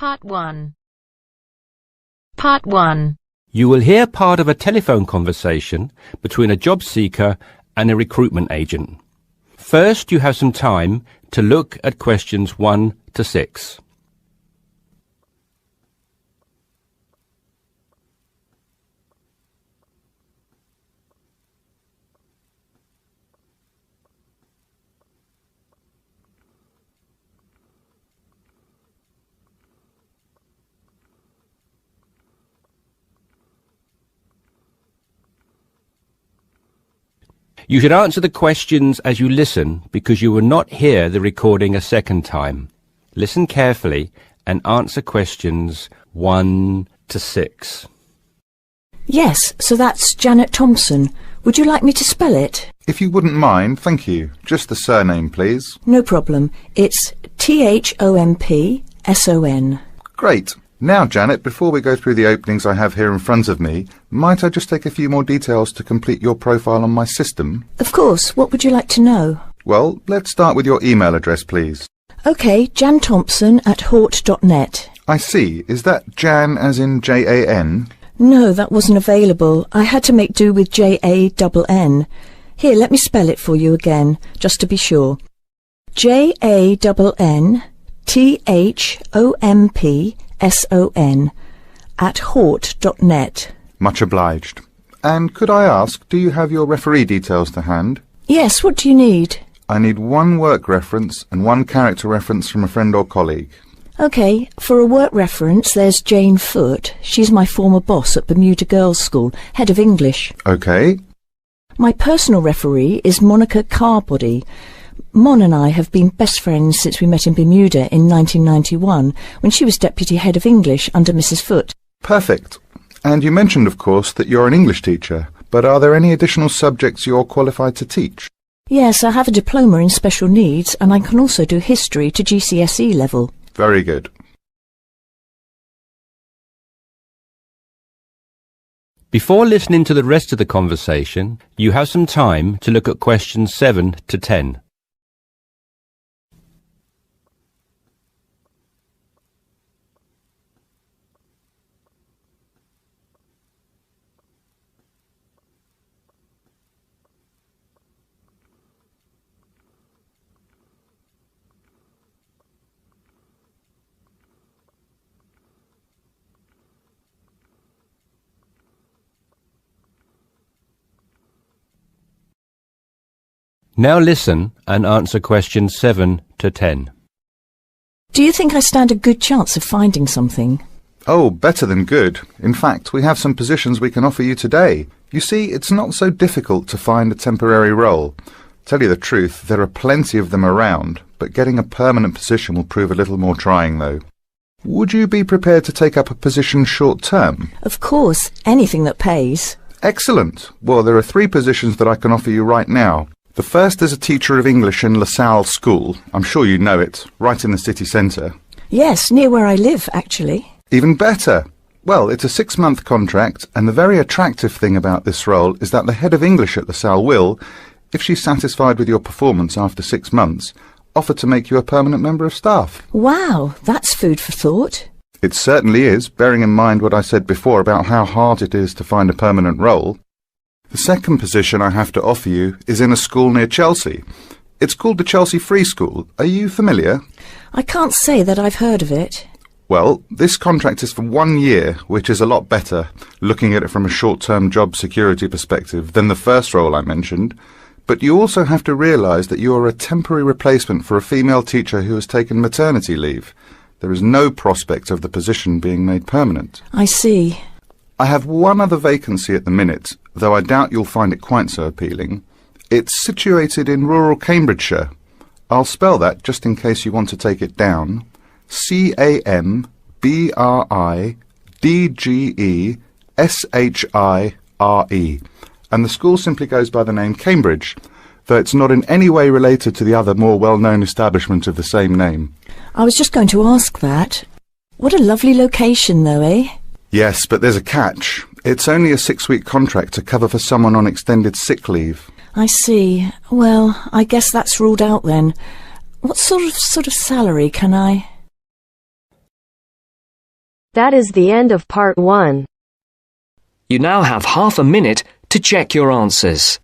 Part 1. Part 1. You will hear part of a telephone conversation between a job seeker and a recruitment agent. First, you have some time to look at questions 1 to 6. You should answer the questions as you listen because you will not hear the recording a second time. Listen carefully and answer questions 1 to 6. Yes, so that's Janet Thompson. Would you like me to spell it? If you wouldn't mind, thank you. Just the surname, please. No problem. It's Thompson. Great. Now, Janet, before we go through the openings I have here in front of me, might I just take a few more details to complete your profile on my system? Of course. What would you like to know? Well, let's start with your email address, please. OK, janthompson@hort.net. I see. Is that Jan as in Jan? No, that wasn't available. I had to make do with Jann. Here, let me spell it for you again, just to be sure. JANNTHOMPSON@hort.net. Much obliged. And could I ask, do you have your referee details to hand? Yes, what do you need? I need one work reference and one character reference from a friend or colleague. OK, for a work reference, there's Jane Foote. She's my former boss at Bermuda Girls' School, head of English. OK. My personal referee is Monica Carbody. Mon and I have been best friends since we met in Bermuda in 1991, when she was Deputy Head of English under Mrs. Foote. Perfect. And you mentioned, of course, that you're an English teacher, but are there any additional subjects you're qualified to teach? Yes, I have a diploma in special needs, and I can also do history to GCSE level. Very good. Before listening to the rest of the conversation, you have some time to look at questions 7 to 10. Now listen and answer questions 7 to 10. Do you think I stand a good chance of finding something? Oh, better than good. In fact, we have some positions we can offer you today. You see, it's not so difficult to find a temporary role. Tell you the truth, there are plenty of them around, but getting a permanent position will prove a little more trying, though. Would you be prepared to take up a position short-term? Of course, anything that pays. Excellent. Well, there are 3 positions that I can offer you right now. The first is a teacher of English in Salle School. I'm sure you know it, right in the city centre. Yes, near where I live, actually. Even better. Well, it's a 6-month contract, and the very attractive thing about this role is that the head of English at Salle will, if she's satisfied with your performance after 6 months, offer to make you a permanent member of staff. Wow, that's food for thought. It certainly is, bearing in mind what I said before about how hard it is to find a permanent role. The second position I have to offer you is in a school near Chelsea. It's called the Chelsea Free School. Are you familiar? I can't say that I've heard of it. Well, this contract is for 1 year, which is a lot better, looking at it from a short-term job security perspective, than the first role I mentioned. But you also have to realise that you are a temporary replacement for a female teacher who has taken maternity leave. There is no prospect of the position being made permanent. I see. I have one other vacancy at the minute, though I doubt you'll find it quite so appealing. It's situated in rural Cambridgeshire. I'll spell that just in case you want to take it down. CAMBRIDGESHIRE. And the school simply goes by the name Cambridge, though it's not in any way related to the other more well-known establishment of the same name. I was just going to ask that. What a lovely location, though, eh? Yes, but there's a catch. It's only a 6-week contract to cover for someone on extended sick leave. I see. Well, I guess that's ruled out then. What sort of salary can I... That is the end of part 1. You now have half a minute to check your answers.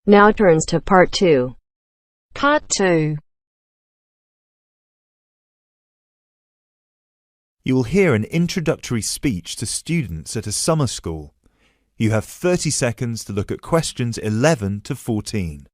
Now turns to part 2. Part 2. You will hear an introductory speech to students at a summer school. You have 30 seconds to look at questions 11 to 14.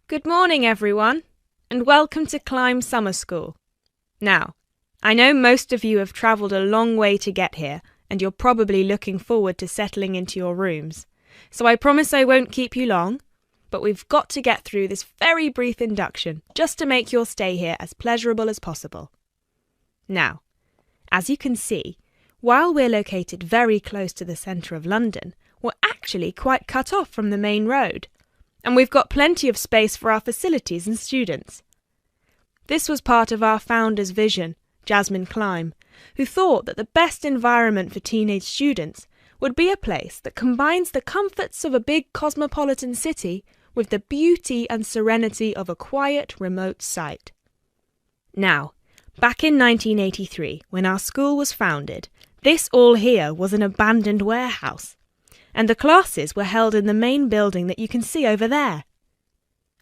Good morning, everyone, and welcome to Climb Summer School. Now, I know most of you have travelled a long way to get here, and you're probably looking forward to settling into your rooms. So I promise I won't keep you long, but we've got to get through this very brief induction just to make your stay here as pleasurable as possible. Now, as you can see, while we're located very close to the centre of London, we're actually quite cut off from the main road. And we've got plenty of space for our facilities and students. This was part of our founder's vision, Jasmine Climb, who thought that the best environment for teenage students would be a place that combines the comforts of a big cosmopolitan city with the beauty and serenity of a quiet, remote site. Now, back in 1983, when our school was founded, this all here was an abandoned warehouse, and the classes were held in the main building that you can see over there.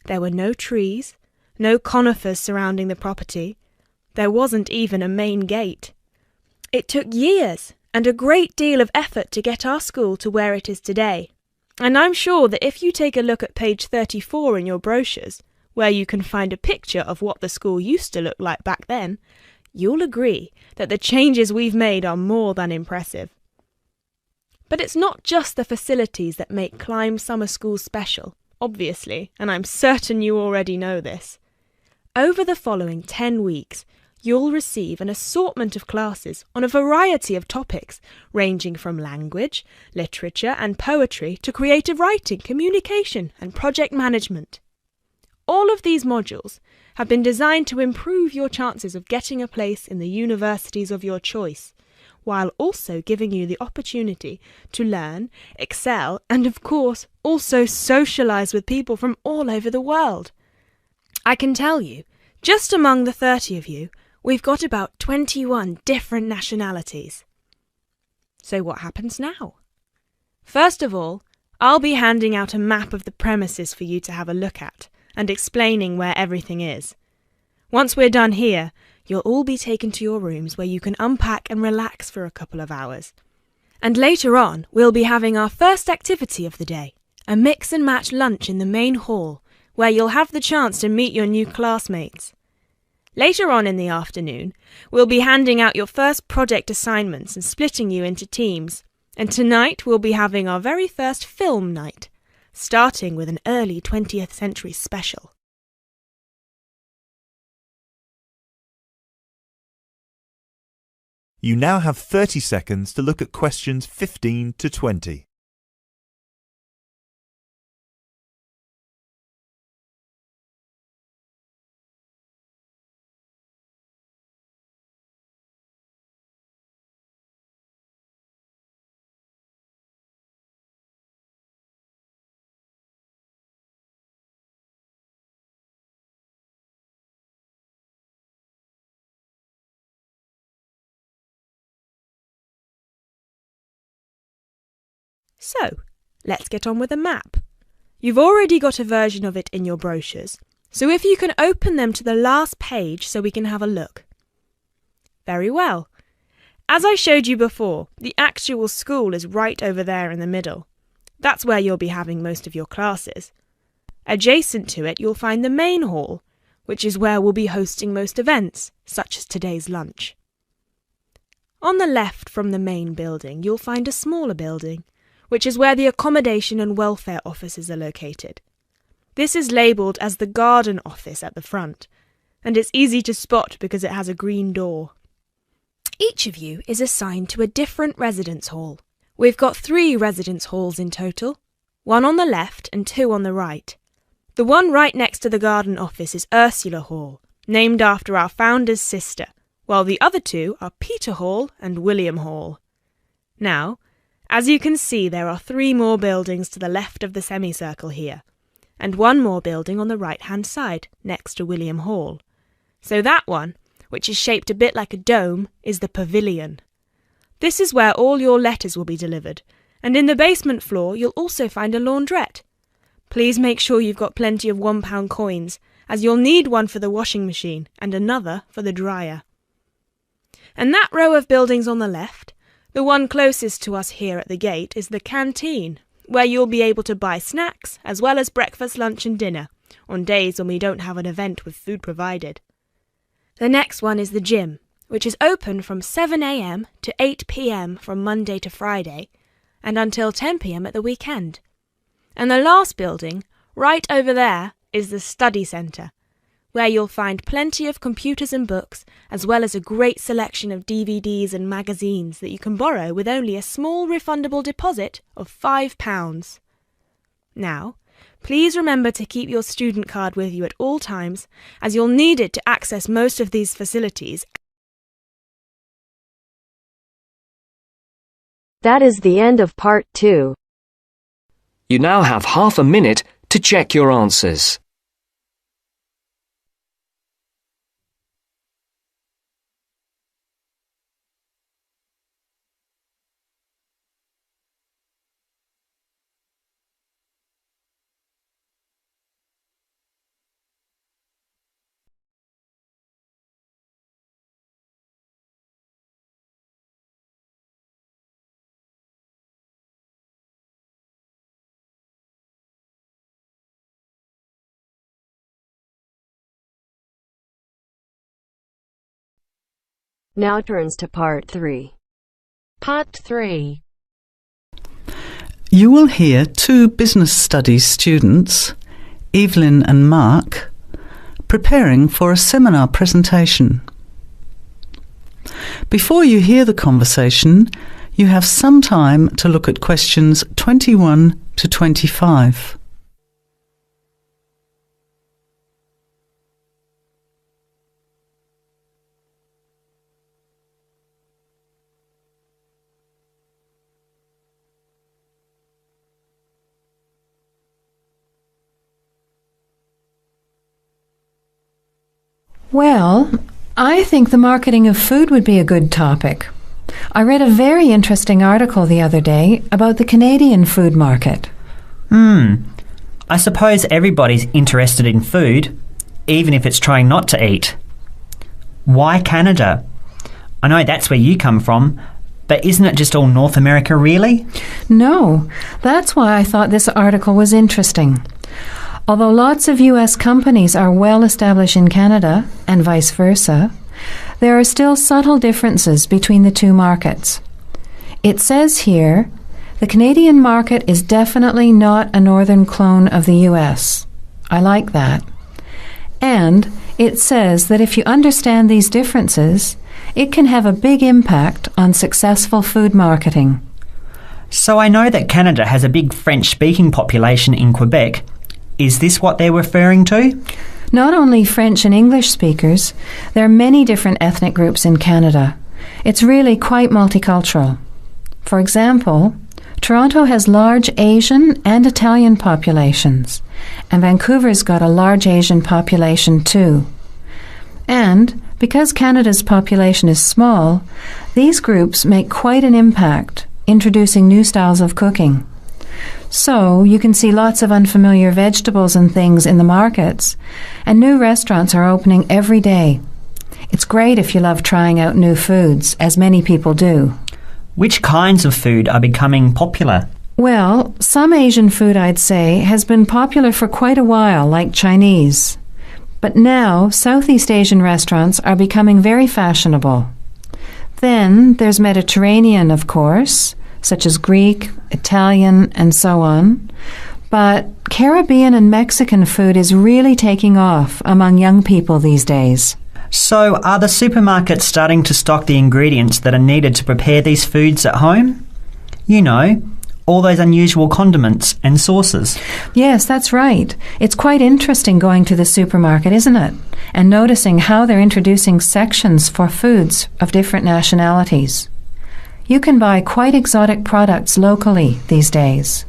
There were no trees, no conifers surrounding the property. There wasn't even a main gate. It took years and a great deal of effort to get our school to where it is today. And I'm sure that if you take a look at page 34 in your brochures, where you can find a picture of what the school used to look like back then, you'll agree that the changes we've made are more than impressive. But it's not just the facilities that make Climb Summer School special, obviously, and I'm certain you already know this. Over the following 10 weeks, you'll receive an assortment of classes on a variety of topics, ranging from language, literature and poetry to creative writing, communication and project management. All of these modules have been designed to improve your chances of getting a place in the universities of your choice, while also giving you the opportunity to learn, excel, and of course, also socialise with people from all over the world. I can tell you, just among the 30 of you, we've got about 21 different nationalities. So what happens now? First of all, I'll be handing out a map of the premises for you to have a look at, and explaining where everything is. Once we're done here, you'll all be taken to your rooms where you can unpack and relax for a couple of hours. And later on, we'll be having our first activity of the day, a mix and match lunch in the main hall, where you'll have the chance to meet your new classmates. Later on in the afternoon, we'll be handing out your first project assignments and splitting you into teams. And tonight we'll be having our very first film night, starting with an early 20th century special. You now have 30 seconds to look at questions 15 to 20. So, let's get on with the map. You've already got a version of it in your brochures, So if you can open them to the last page so we can have a look. Very well. As I showed you before, the actual school is right over there in the middle. That's where you'll be having most of your classes. Adjacent to it, you'll find the main hall, which is where we'll be hosting most events, such as today's lunch. On the left from the main building, you'll find a smaller building, which is where the accommodation and welfare offices are located. This is labelled as the garden office at the front, and it's easy to spot because it has a green door. Each of you is assigned to a different residence hall. We've got 3 residence halls in total, 1 on the left and 2 on the right. The one right next to the garden office is Ursula Hall, named after our founder's sister, while the other 2 are Peter Hall and William Hall. Now, as you can see, there are 3 more buildings to the left of the semicircle here, and 1 more building on the right-hand side, next to William Hall. So that one, which is shaped a bit like a dome, is the pavilion. This is where all your letters will be delivered, and in the basement floor you'll also find a laundrette. Please make sure you've got plenty of £1 coins, as you'll need one for the washing machine and another for the dryer. And that row of buildings on the left, the one closest to us here at the gate, is the canteen, where you'll be able to buy snacks as well as breakfast, lunch and dinner, on days when we don't have an event with food provided. The next one is the gym, which is open from 7 a.m. to 8 p.m. from Monday to Friday, and until 10 p.m. at the weekend. And the last building, right over there, is the study centre, where you'll find plenty of computers and books, as well as a great selection of DVDs and magazines that you can borrow with only a small refundable deposit of £5. Now, please remember to keep your student card with you at all times, as you'll need it to access most of these facilities. That is the end of part 2. You now have half a minute to check your answers. Now turns to part 3. Part 3. You will hear 2 business studies students, Evelyn and Mark, preparing for a seminar presentation. Before you hear the conversation, you have some time to look at questions 21 to 25. Well, I think the marketing of food would be a good topic. I read a very interesting article the other day about the Canadian food market. I suppose everybody's interested in food, even if it's trying not to eat. Why Canada? I know that's where you come from, but isn't it just all North America, really? No, that's why I thought this article was interesting. Although lots of US companies are well established in Canada, and vice versa, there are still subtle differences between the 2 markets. It says here, the Canadian market is definitely not a northern clone of the US. I like that. And it says that if you understand these differences, it can have a big impact on successful food marketing. So I know that Canada has a big French-speaking population in Quebec. Is this what they're referring to? Not only French and English speakers, there are many different ethnic groups in Canada. It's really quite multicultural. For example, Toronto has large Asian and Italian populations, and Vancouver's got a large Asian population too. And because Canada's population is small, these groups make quite an impact, introducing new styles of cooking. So you can see lots of unfamiliar vegetables and things in the markets, and new restaurants are opening every day. It's great if you love trying out new foods, as many people do. Which kinds of food are becoming popular? Well, some Asian food, I'd say, has been popular for quite a while, like Chinese. But now, Southeast Asian restaurants are becoming very fashionable. Then there's Mediterranean, of course, such as Greek, Italian, and so on. But Caribbean and Mexican food is really taking off among young people these days. So are the supermarkets starting to stock the ingredients that are needed to prepare these foods at home? You know, all those unusual condiments and sauces. Yes, that's right. It's quite interesting going to the supermarket, isn't it? And noticing how they're introducing sections for foods of different nationalities. You can buy quite exotic products locally these days.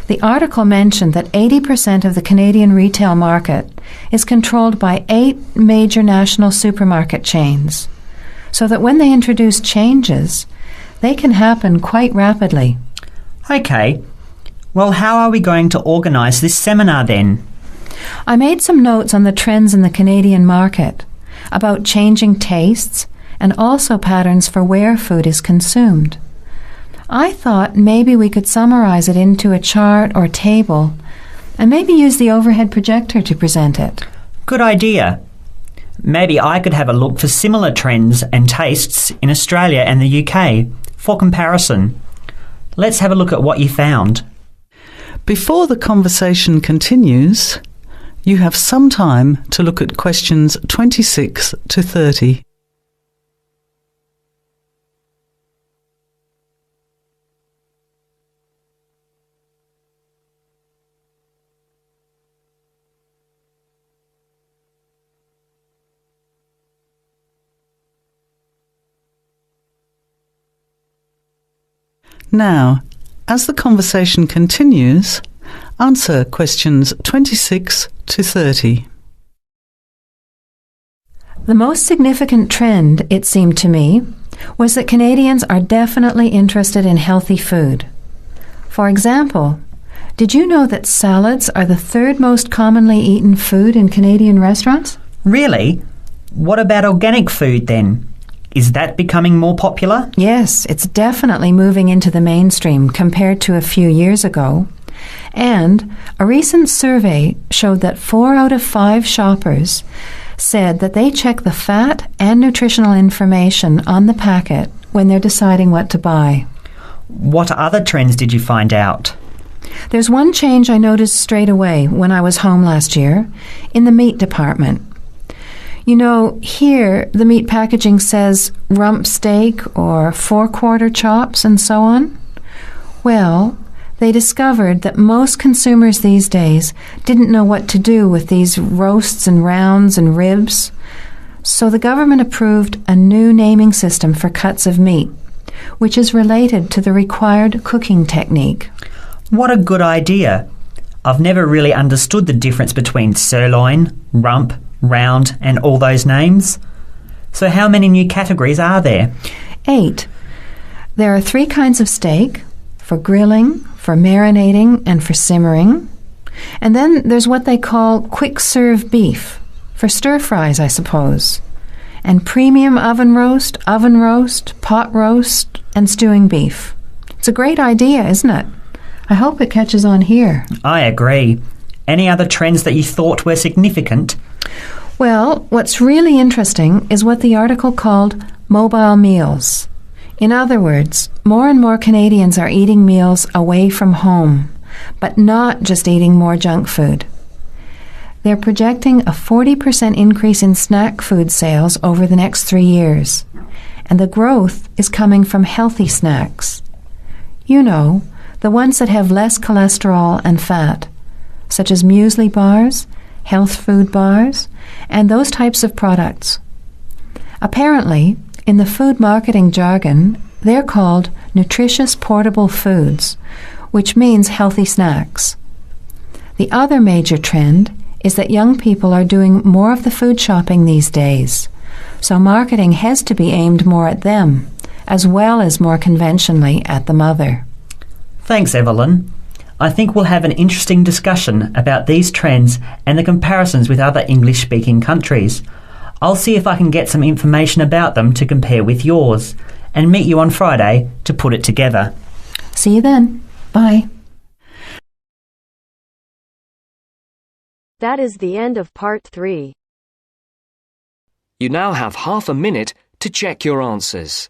The article mentioned that 80% of the Canadian retail market is controlled by 8 major national supermarket chains, so that when they introduce changes, they can happen quite rapidly. Okay. Well, how are we going to organise this seminar then? I made some notes on the trends in the Canadian market, about changing tastes, and also patterns for where food is consumed. I thought maybe we could summarize it into a chart or table, and maybe use the overhead projector to present it. Good idea. Maybe I could have a look for similar trends and tastes in Australia and the UK for comparison. Let's have a look at what you found. Before the conversation continues, you have some time to look at questions 26 to 30. Now, as the conversation continues, answer questions 26 to 30. The most significant trend, it seemed to me, was that Canadians are definitely interested in healthy food. For example, did you know that salads are the 3rd most commonly eaten food in Canadian restaurants? Really? What about organic food then? Is that becoming more popular? Yes, it's definitely moving into the mainstream compared to a few years ago. And a recent survey showed that 4 out of 5 shoppers said that they check the fat and nutritional information on the packet when they're deciding what to buy. What other trends did you find out? There's one change I noticed straight away when I was home last year in the meat department. You know, here the meat packaging says rump steak or 4-quarter chops and so on. Well, they discovered that most consumers these days didn't know what to do with these roasts and rounds and ribs. So the government approved a new naming system for cuts of meat, which is related to the required cooking technique. What a good idea. I've never really understood the difference between sirloin, rump, round and all those names. So how many new categories are there? 8. There are 3 kinds of steak, for grilling, for marinating, and for simmering. And then there's what they call quick-serve beef, for stir-fries, I suppose. And premium oven roast, pot roast, and stewing beef. It's a great idea, isn't it? I hope it catches on here. I agree. Any other trends that you thought were significant? Well, what's really interesting is what the article called mobile meals. In other words, more and more Canadians are eating meals away from home, but not just eating more junk food. They're projecting a 40% increase in snack food sales over the next 3 years, and the growth is coming from healthy snacks. You know, the ones that have less cholesterol and fat, such as muesli bars, health food bars, and those types of products. Apparently, in the food marketing jargon, they're called nutritious portable foods, which means healthy snacks. The other major trend is that young people are doing more of the food shopping these days, so marketing has to be aimed more at them, as well as more conventionally at the mother. Thanks, Evelyn. I think we'll have an interesting discussion about these trends and the comparisons with other English-speaking countries. I'll see if I can get some information about them to compare with yours, and meet you on Friday to put it together. See you then. Bye. That is the end of part 3. You now have half a minute to check your answers.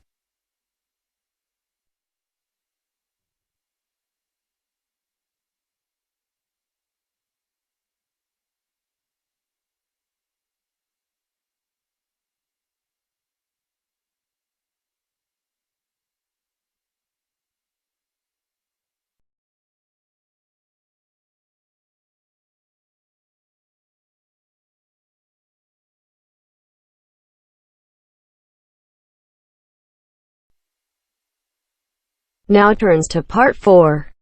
Now turns to part 4.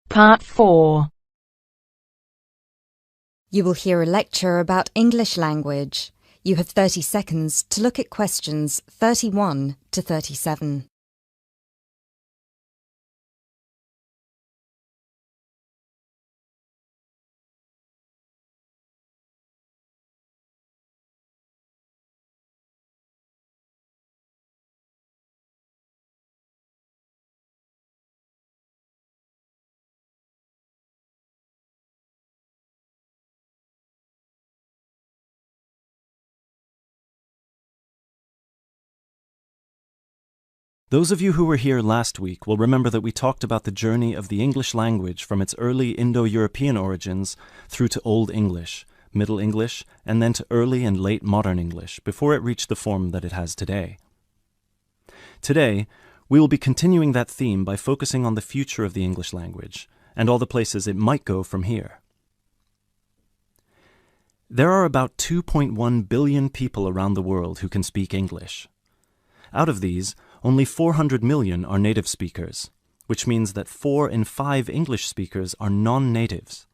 Part 4. You will hear a lecture about English language. You have 30 seconds to look at questions 31 to 37. Those of you who were here last week will remember that we talked about the journey of the English language from its early Indo-European origins through to Old English, Middle English, and then to early and late modern English before it reached the form that it has today. Today, we will be continuing that theme by focusing on the future of the English language and all the places it might go from here. There are about 2.1 billion people around the world who can speak English. Out of these, only 400 million are native speakers, which means that 4 in 5 English speakers are non-natives.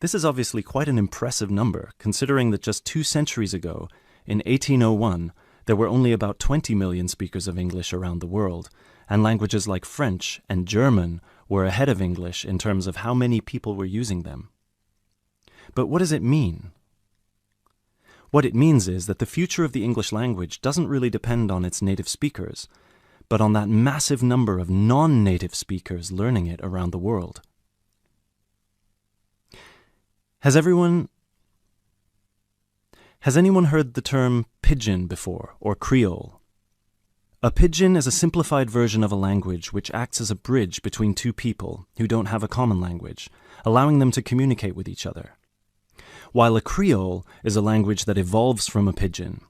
This is obviously quite an impressive number, considering that just 2 centuries ago, in 1801, there were only about 20 million speakers of English around the world, and languages like French and German were ahead of English in terms of how many people were using them. But what does it mean? What it means is that the future of the English language doesn't really depend on its native speakers, but on that massive number of non-native speakers learning it around the world. Has anyone heard the term pidgin before, or Creole? A pidgin is a simplified version of a language which acts as a bridge between two people who don't have a common language, allowing them to communicate with each other. While a Creole is a language that evolves from a pidgin,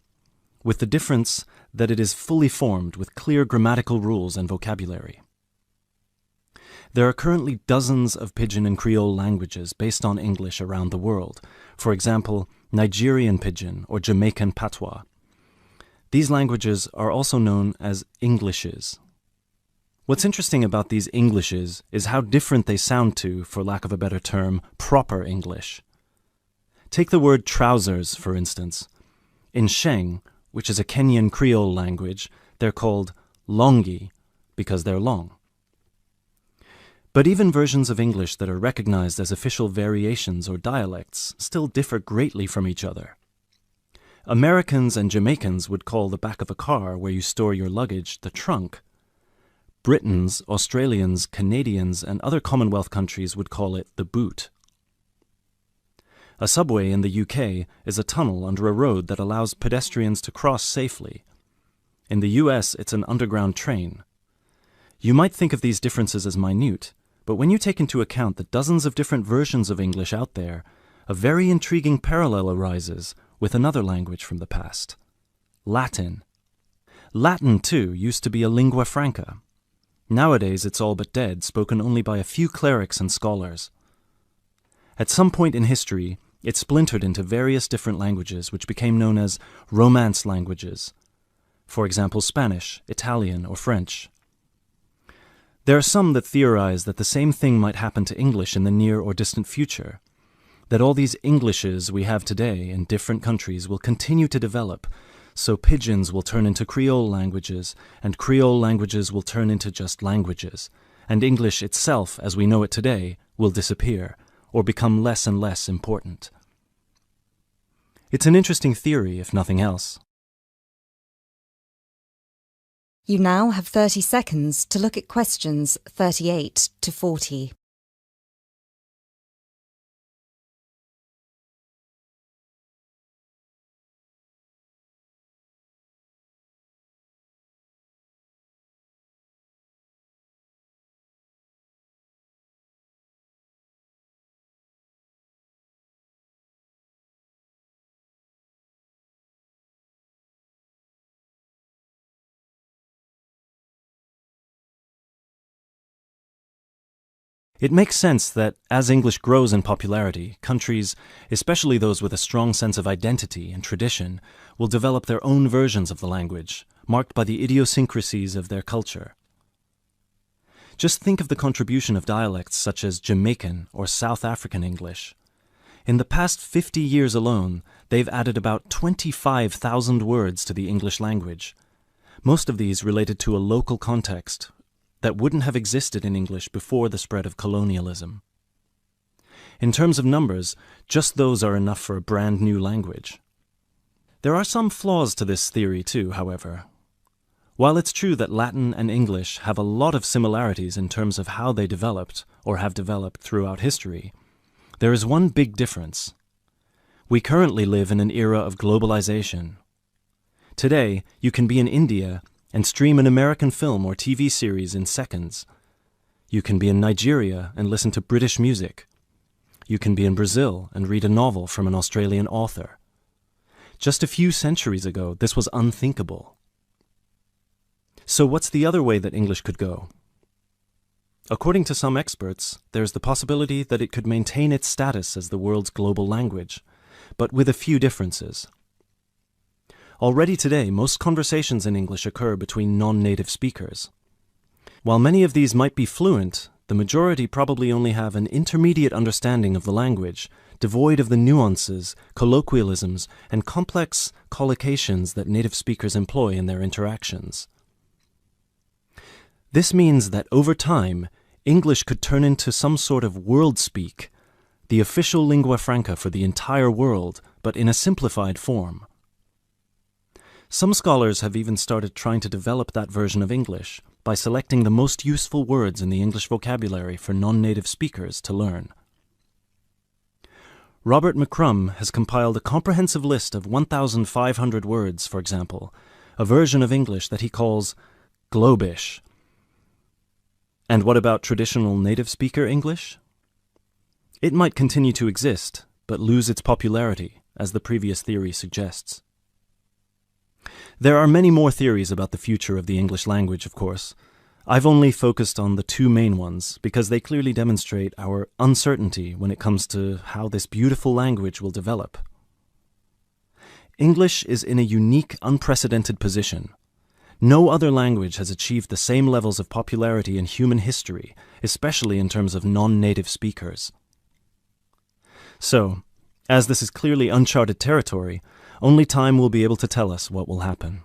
with the difference that it is fully formed with clear grammatical rules and vocabulary. There are currently dozens of pidgin and Creole languages based on English around the world, for example, Nigerian pidgin or Jamaican patois. These languages are also known as Englishes. What's interesting about these Englishes is how different they sound to, for lack of a better term, proper English. Take the word trousers, for instance. In Sheng, which is a Kenyan Creole language, they're called longi because they're long. But even versions of English that are recognized as official variations or dialects still differ greatly from each other. Americans and Jamaicans would call the back of a car where you store your luggage the trunk. Britons, Australians, Canadians, and other Commonwealth countries would call it the boot. A subway in the UK is a tunnel under a road that allows pedestrians to cross safely. In the US, it's an underground train. You might think of these differences as minute, but when you take into account the dozens of different versions of English out there, a very intriguing parallel arises with another language from the past: Latin. Latin, too, used to be a lingua franca. Nowadays, it's all but dead, spoken only by a few clerics and scholars. At some point in history, it splintered into various different languages which became known as Romance languages. For example, Spanish, Italian, or French. There are some that theorize that the same thing might happen to English in the near or distant future, that all these Englishes we have today in different countries will continue to develop, so pidgins will turn into Creole languages, and Creole languages will turn into just languages, and English itself, as we know it today, will disappear or become less and less important. It's an interesting theory, if nothing else. You now have 30 seconds to look at questions 38 to 40. It makes sense that as English grows in popularity, countries, especially those with a strong sense of identity and tradition, will develop their own versions of the language, marked by the idiosyncrasies of their culture. Just think of the contribution of dialects such as Jamaican or South African English. In the past 50 years alone, they've added about 25,000 words to the English language. Most of these related to a local context that wouldn't have existed in English before the spread of colonialism. In terms of numbers, just those are enough for a brand new language. There are some flaws to this theory too, however. While it's true that Latin and English have a lot of similarities in terms of how they developed, or have developed throughout history, there is one big difference. We currently live in an era of globalization. Today, you can be in India and stream an American film or TV series in seconds. You can be in Nigeria and listen to British music. You can be in Brazil and read a novel from an Australian author. Just a few centuries ago, this was unthinkable. So what's the other way that English could go? According to some experts, there's the possibility that it could maintain its status as the world's global language, but with a few differences. Already today, most conversations in English occur between non-native speakers. While many of these might be fluent, the majority probably only have an intermediate understanding of the language, devoid of the nuances, colloquialisms, and complex collocations that native speakers employ in their interactions. This means that over time, English could turn into some sort of world speak, the official lingua franca for the entire world, but in a simplified form. Some scholars have even started trying to develop that version of English by selecting the most useful words in the English vocabulary for non-native speakers to learn. Robert McCrum has compiled a comprehensive list of 1,500 words, for example, a version of English that he calls Globish. And what about traditional native speaker English? It might continue to exist, but lose its popularity, as the previous theory suggests. There are many more theories about the future of the English language, of course. I've only focused on the two main ones because they clearly demonstrate our uncertainty when it comes to how this beautiful language will develop. English is in a unique, unprecedented position. No other language has achieved the same levels of popularity in human history, especially in terms of non-native speakers. So, as this is clearly uncharted territory, only time will be able to tell us what will happen.